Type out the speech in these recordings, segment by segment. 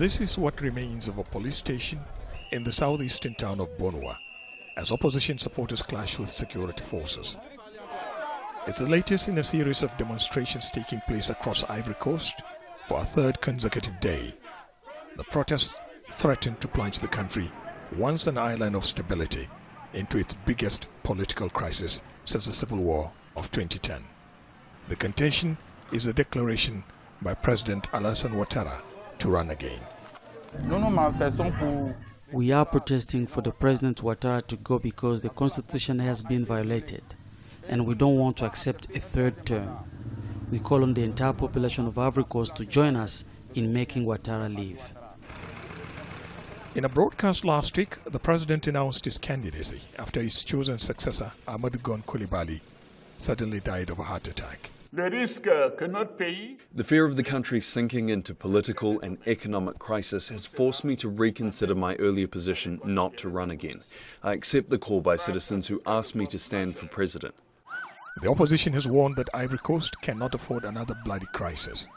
This is what remains of a police station in the southeastern town of Bonua, as opposition supporters clash with security forces. It's the latest in a series of demonstrations taking place across Ivory Coast for a third consecutive day. The protests threaten to plunge the country, once an island of stability, into its biggest political crisis since the Civil War of 2010. The contention is a declaration by President Alassane Ouattara to run again. We are protesting for the President Ouattara to go because the Constitution has been violated, and we don't want to accept a third term. We call on the entire population of Ivory Coast to join us in making Ouattara leave. In a broadcast last week, the president announced his candidacy after his chosen successor, Amadou Gon Coulibaly, suddenly died of a heart attack. The fear of the country sinking into political and economic crisis has forced me to reconsider my earlier position not to run again. I accept the call by citizens who asked me to stand for president. The opposition has warned that Ivory Coast cannot afford another bloody crisis.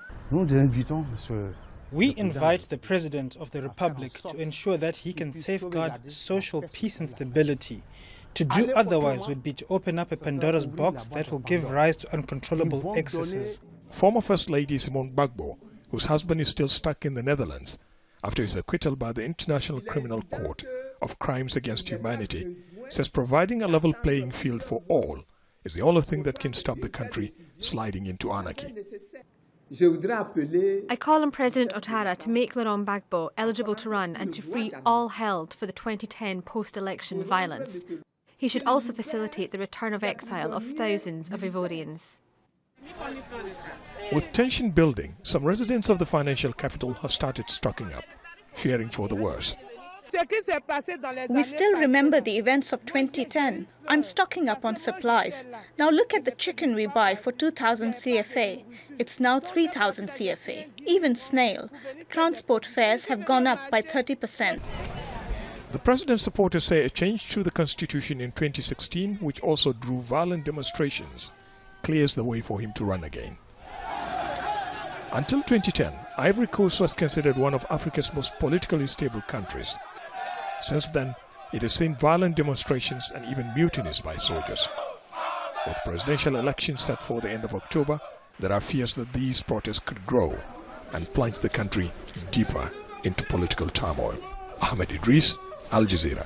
We invite the President of the Republic to ensure that he can safeguard social peace and stability. To do otherwise would be to open up a Pandora's box that will give rise to uncontrollable excesses. Former First Lady Simone Gbagbo, whose husband is still stuck in the Netherlands after his acquittal by the International Criminal Court of crimes against humanity, says providing a level playing field for all is the only thing that can stop the country sliding into anarchy. I call on President Ouattara to make Laurent Gbagbo eligible to run and to free all held for the 2010 post-election violence. He should also facilitate the return of exile of thousands of Ivorians. With tension building, some residents of the financial capital have started stocking up, fearing for the worst. We still remember the events of 2010. I'm stocking up on supplies. Now look at the chicken we buy for 2,000 CFA. It's now 3,000 CFA. Even snail. Transport fares have gone up by 30%. The president's supporters say a change to the constitution in 2016, which also drew violent demonstrations, clears the way for him to run again. Until 2010, Ivory Coast was considered one of Africa's most politically stable countries. Since then, it has seen violent demonstrations and even mutinies by soldiers. With presidential elections set for the end of October, there are fears that these protests could grow and plunge the country deeper into political turmoil. Ahmed Idris, Al Jazeera.